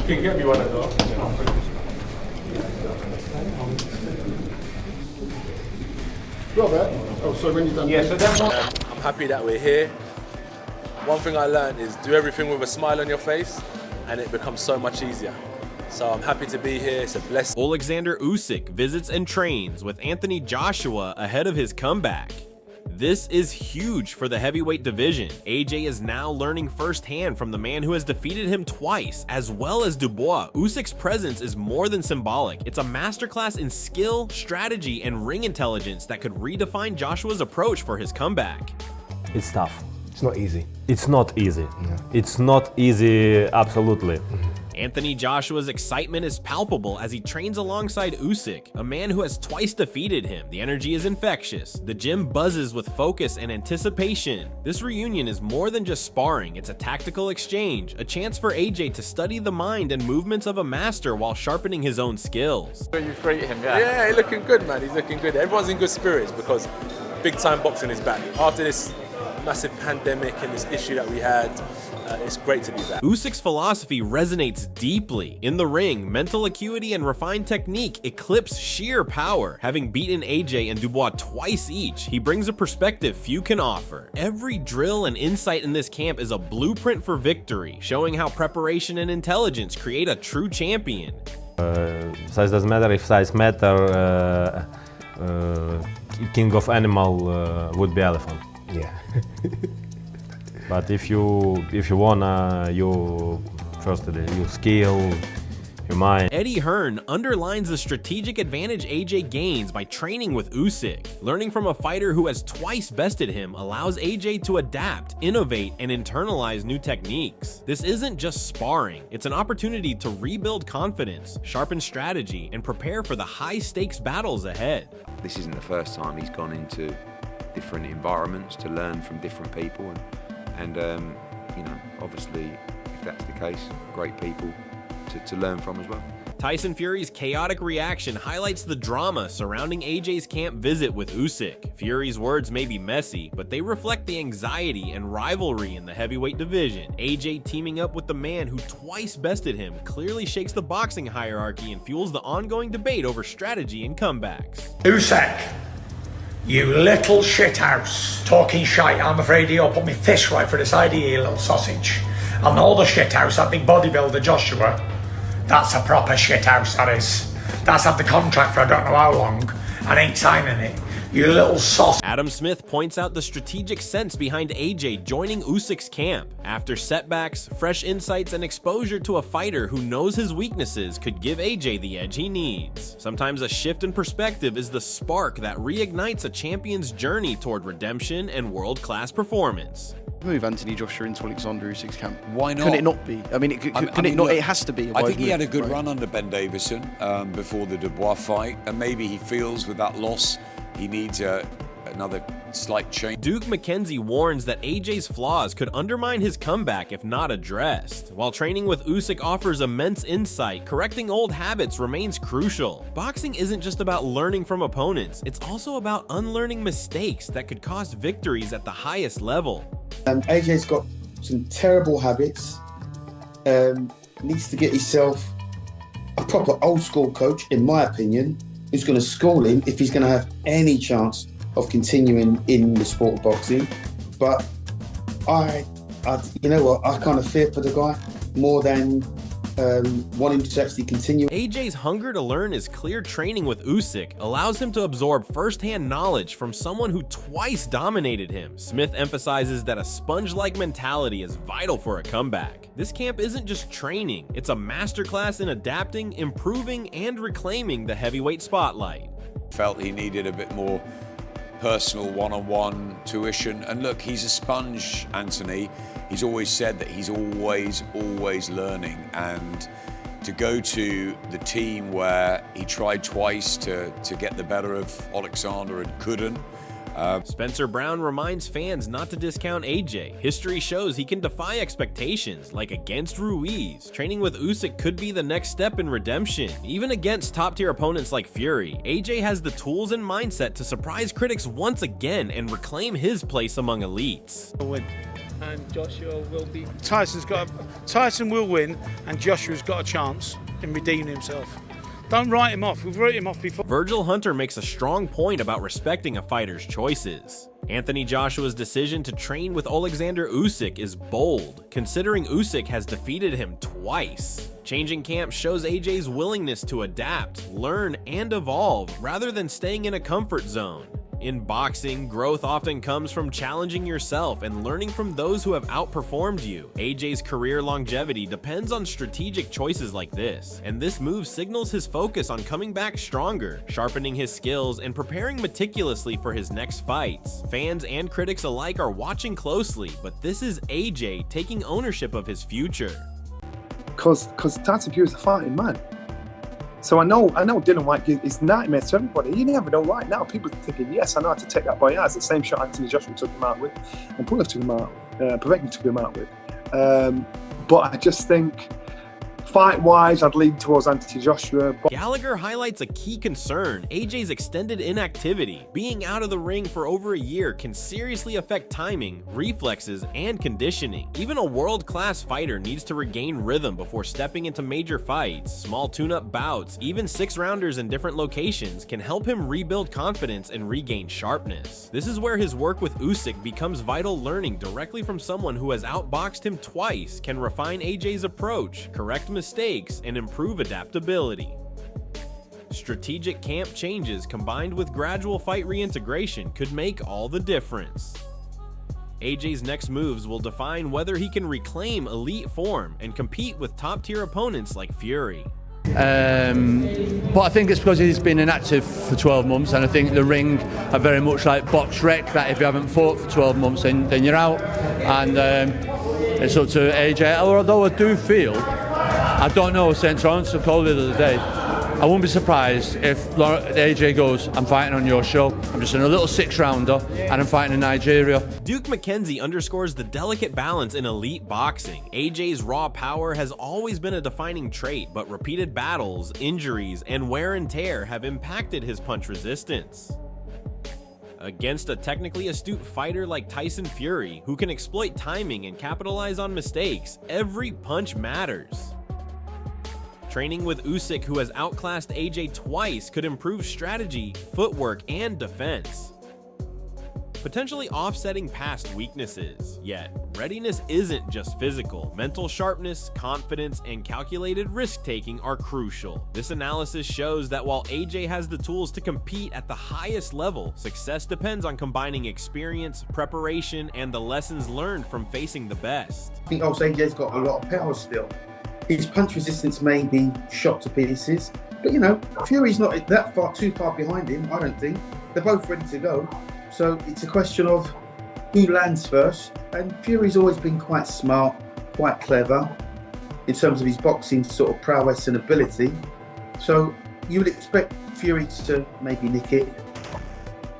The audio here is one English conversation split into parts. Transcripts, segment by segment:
can get me one as well. Robert, oh sorry, when you done. Yeah, so then I'm happy that we're here. One thing I learned is do everything with a smile on your face and it becomes so much easier. So I'm happy to be here, it's a blessing. Oleksandr Usyk visits and trains with Anthony Joshua ahead of his comeback. This is huge for the heavyweight division. AJ is now learning firsthand from the man who has defeated him twice, as well as Dubois. Usyk's presence is more than symbolic. It's a masterclass in skill, strategy, and ring intelligence that could redefine Joshua's approach for his comeback. It's tough. It's not easy. It's not easy. Yeah. It's not easy, absolutely. Anthony Joshua's excitement is palpable as he trains alongside Usyk, a man who has twice defeated him. The energy is infectious. The gym buzzes with focus and anticipation. This reunion is more than just sparring. It's a tactical exchange, a chance for AJ to study the mind and movements of a master while sharpening his own skills. you greet him, yeah. Yeah, he's looking good, man. He's looking good. Everyone's in good spirits because big time boxing is back. After this massive pandemic and this issue that we had, it's great to be back. Usyk's philosophy resonates deeply. In the ring, mental acuity and refined technique eclipse sheer power. Having beaten AJ and Dubois twice each, he brings a perspective few can offer. Every drill and insight in this camp is a blueprint for victory, showing how preparation and intelligence create a true champion. Size doesn't matter. If size matter, king of animal would be elephant. Yeah. But if you wanna, you skill, your mind. Eddie Hearn underlines the strategic advantage AJ gains by training with Usyk. Learning from a fighter who has twice bested him allows AJ to adapt, innovate, and internalize new techniques. This isn't just sparring, it's an opportunity to rebuild confidence, sharpen strategy, and prepare for the high-stakes battles ahead. This isn't the first time he's gone into different environments to learn from different people, and you know, obviously, if that's the case, great people to learn from as well. Tyson Fury's chaotic reaction highlights the drama surrounding AJ's camp visit with Usyk. Fury's words may be messy, but they reflect the anxiety and rivalry in the heavyweight division. AJ teaming up with the man who twice bested him clearly shakes the boxing hierarchy and fuels the ongoing debate over strategy and comebacks. Usyk, you little shithouse. Talking shite, I'm afraid you'll put me fist right for the side of you little sausage. I know the shithouse, that big bodybuilder Joshua. That's a proper shithouse, that is. That's had the contract for I don't know how long, and ain't signing it. You little sauce. Adam Smith points out the strategic sense behind AJ joining Usyk's camp. After setbacks, fresh insights, and exposure to a fighter who knows his weaknesses could give AJ the edge he needs. Sometimes a shift in perspective is the spark that reignites a champion's journey toward redemption and world-class performance. Move Anthony Joshua into Oleksandr Usyk's camp. Why not? Can it not be? I mean, it has to be. I think he had a good run under Ben Davison before the Dubois fight, and maybe he feels with that loss he needs another slight change. Duke McKenzie warns that AJ's flaws could undermine his comeback if not addressed. While training with Usyk offers immense insight, correcting old habits remains crucial. Boxing isn't just about learning from opponents, it's also about unlearning mistakes that could cost victories at the highest level. AJ's got some terrible habits, needs to get himself a proper old school coach, in my opinion, who's going to school him if he's going to have any chance of continuing in the sport of boxing. But you know what, I kind of fear for the guy more than want him to actually continue. AJ's hunger to learn his clear training with Usyk allows him to absorb first-hand knowledge from someone who twice dominated him. Smith emphasizes that a sponge-like mentality is vital for a comeback. This camp isn't just training, it's a masterclass in adapting, improving, and reclaiming the heavyweight spotlight. Felt he needed a bit more personal one-on-one tuition, and look, he's a sponge, Anthony. He's always said that he's always learning, and to go to the team where he tried twice to get the better of Oleksandr and couldn't. Spencer Brown reminds fans not to discount AJ. History shows he can defy expectations, like against Ruiz. Training with Usyk could be the next step in redemption. Even against top-tier opponents like Fury, AJ has the tools and mindset to surprise critics once again and reclaim his place among elites. and Joshua will be. Tyson will win, and Joshua's got a chance in redeeming himself. Don't write him off. We've written him off before. Virgil Hunter makes a strong point about respecting a fighter's choices. Anthony Joshua's decision to train with Oleksandr Usyk is bold, considering Usyk has defeated him twice. Changing camp shows AJ's willingness to adapt, learn, and evolve, rather than staying in a comfort zone. In boxing, growth often comes from challenging yourself and learning from those who have outperformed you. AJ's career longevity depends on strategic choices like this, and this move signals his focus on coming back stronger, sharpening his skills, and preparing meticulously for his next fights. Fans and critics alike are watching closely, but this is AJ taking ownership of his future. Because Tyson Fury's a fighting man. So I know Dylan White is nightmare to everybody. You never know. Right now, people are thinking, yes, I know how to take that boy out. It's the same shot Anthony Joshua took him out with, and Pulev took him out, Povetkin took him out with. But I just think, fight-wise, I'd lean towards Anthony Joshua. Gallagher highlights a key concern: AJ's extended inactivity. Being out of the ring for over a year can seriously affect timing, reflexes, and conditioning. Even a world-class fighter needs to regain rhythm before stepping into major fights. Small tune-up bouts, even 6-rounders in different locations, can help him rebuild confidence and regain sharpness. This is where his work with Usyk becomes vital. Learning directly from someone who has outboxed him twice can refine AJ's approach, correct mistakes, and improve adaptability. Strategic camp changes combined with gradual fight reintegration could make all the difference. AJ's next moves will define whether he can reclaim elite form and compete with top-tier opponents like Fury. But I think it's because he's been inactive for 12 months, and I think the ring are very much like box rec, that if you haven't fought for 12 months then you're out, and it's up to AJ. Although I do feel, I don't know, St. Lawrence called it the other day, I wouldn't be surprised if AJ goes, I'm fighting on your show, I'm just in a little 6-rounder and I'm fighting in Nigeria. Duke McKenzie underscores the delicate balance in elite boxing. AJ's raw power has always been a defining trait, but repeated battles, injuries, and wear and tear have impacted his punch resistance. Against a technically astute fighter like Tyson Fury, who can exploit timing and capitalize on mistakes, every punch matters. Training with Usyk, who has outclassed AJ twice, could improve strategy, footwork, and defense, potentially offsetting past weaknesses. Yet, readiness isn't just physical. Mental sharpness, confidence, and calculated risk-taking are crucial. This analysis shows that while AJ has the tools to compete at the highest level, success depends on combining experience, preparation, and the lessons learned from facing the best. I think also AJ's got a lot of power still. His punch resistance may be shot to pieces, but you know, Fury's not too far behind him, I don't think. They're both ready to go. So it's a question of who lands first, and Fury's always been quite smart, quite clever in terms of his boxing sort of prowess and ability. So you would expect Fury to maybe nick it.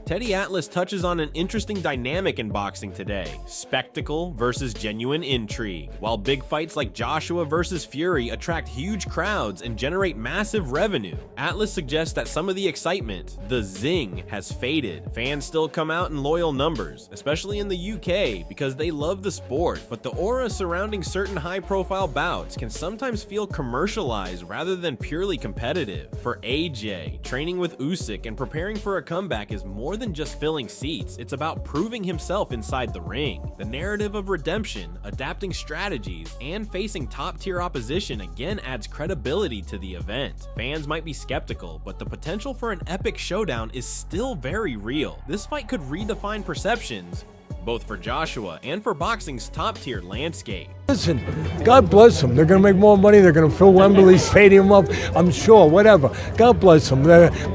Teddy Atlas touches on an interesting dynamic in boxing today: spectacle versus genuine intrigue. While big fights like Joshua versus Fury attract huge crowds and generate massive revenue, Atlas suggests that some of the excitement, the zing, has faded. Fans still come out in loyal numbers, especially in the UK, because they love the sport, but the aura surrounding certain high-profile bouts can sometimes feel commercialized rather than purely competitive. For AJ, training with Usyk and preparing for a comeback is more than just filling seats. It's about proving himself inside the ring. The narrative of redemption, adapting strategies, and facing top-tier opposition again adds credibility to the event. Fans might be skeptical, but the potential for an epic showdown is still very real. This fight could redefine perceptions, both for Joshua and for boxing's top-tier landscape. Listen, God bless them. They're going to make more money. They're going to fill Wembley Stadium up, I'm sure, whatever. God bless them.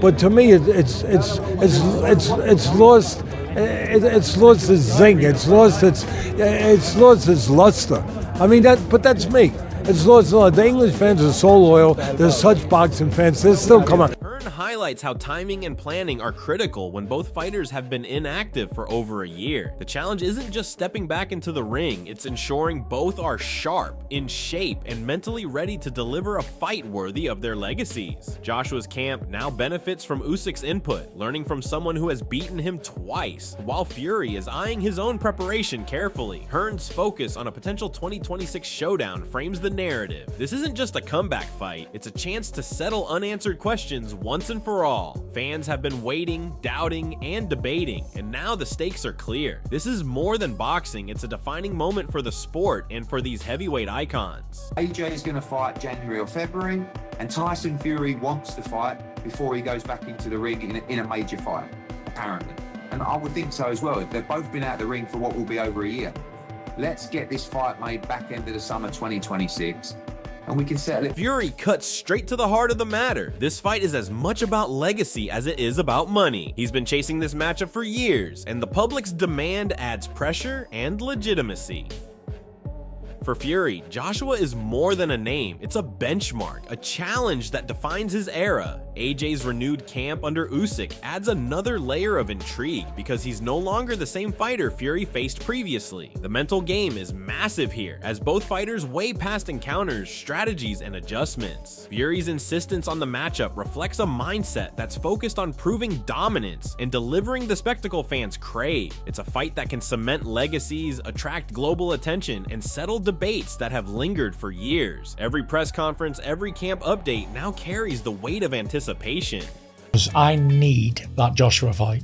But to me, it's lost. It's lost its zing. It's lost its luster. I mean, but that's me. It's lost. The English fans are so loyal. They're such boxing fans. They're still coming. Hearn highlights how timing and planning are critical when both fighters have been inactive for over a year. The challenge isn't just stepping back into the ring, it's ensuring both are sharp, in shape, and mentally ready to deliver a fight worthy of their legacies. Joshua's camp now benefits from Usyk's input, learning from someone who has beaten him twice, while Fury is eyeing his own preparation carefully. Hearn's focus on a potential 2026 showdown frames the narrative. This isn't just a comeback fight, it's a chance to settle unanswered questions once and for all. Fans have been waiting, doubting, and debating, and now the stakes are clear. This is more than boxing, it's a defining moment for the sport and for these heavyweight icons. AJ is going to fight January or February, and Tyson Fury wants to fight before he goes back into the ring in a major fight, apparently. And I would think so as well. They've both been out of the ring for what will be over a year. Let's get this fight made back end of the summer 2026, and we can settle it. Fury cuts straight to the heart of the matter. This fight is as much about legacy as it is about money. He's been chasing this matchup for years, and the public's demand adds pressure and legitimacy. For Fury, Joshua is more than a name, it's a benchmark, a challenge that defines his era. AJ's renewed camp under Usyk adds another layer of intrigue because he's no longer the same fighter Fury faced previously. The mental game is massive here, as both fighters weigh past encounters, strategies, and adjustments. Fury's insistence on the matchup reflects a mindset that's focused on proving dominance and delivering the spectacle fans crave. It's a fight that can cement legacies, attract global attention, and settle debates that have lingered for years. Every press conference, every camp update now carries the weight of anticipation. I need that Joshua fight.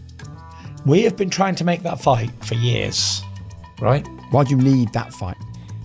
We have been trying to make that fight for years, right? Why do you need that fight?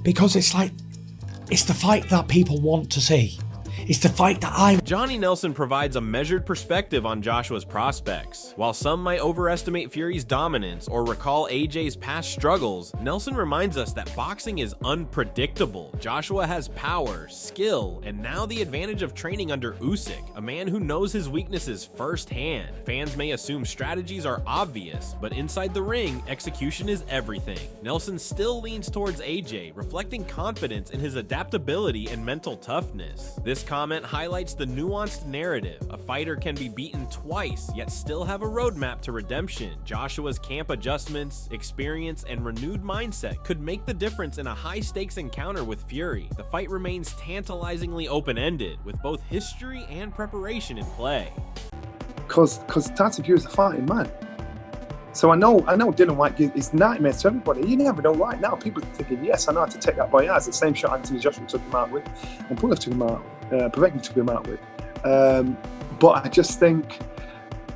Because it's the fight that people want to see. It's the fight that Johnny Nelson provides a measured perspective on Joshua's prospects. While some might overestimate Fury's dominance or recall AJ's past struggles, Nelson reminds us that boxing is unpredictable. Joshua has power, skill, and now the advantage of training under Usyk, a man who knows his weaknesses firsthand. Fans may assume strategies are obvious, but inside the ring, execution is everything. Nelson still leans towards AJ, reflecting confidence in his adaptability and mental toughness. This comment highlights the nuanced narrative. A fighter can be beaten twice, yet still have a roadmap to redemption. Joshua's camp adjustments, experience, and renewed mindset could make the difference in a high-stakes encounter with Fury. The fight remains tantalizingly open-ended, with both history and preparation in play. Because Tyson Fury is a fighting man. So I know Dylan White is nightmare to everybody. You never know right now. People are thinking, yes, I know how to take that boy out. It's the same shot Anthony Joshua took him out with, and Pulev took him out, Povetkin took him out with. But I just think,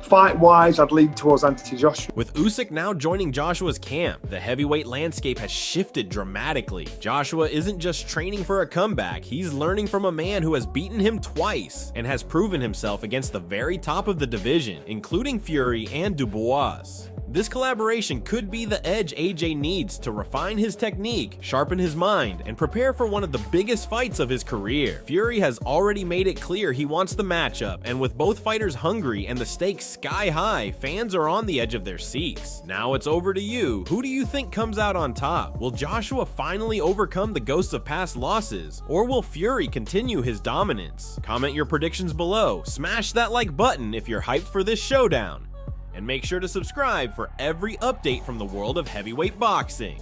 fight-wise, I'd lean towards Anthony Joshua. With Usyk now joining Joshua's camp, the heavyweight landscape has shifted dramatically. Joshua isn't just training for a comeback, he's learning from a man who has beaten him twice and has proven himself against the very top of the division, including Fury and Dubois. This collaboration could be the edge AJ needs to refine his technique, sharpen his mind, and prepare for one of the biggest fights of his career. Fury has already made it clear he wants the matchup, and with both fighters hungry and the stakes sky high, fans are on the edge of their seats. Now it's over to you. Who do you think comes out on top? Will Joshua finally overcome the ghosts of past losses, or will Fury continue his dominance? Comment your predictions below, smash that like button if you're hyped for this showdown, and make sure to subscribe for every update from the world of heavyweight boxing.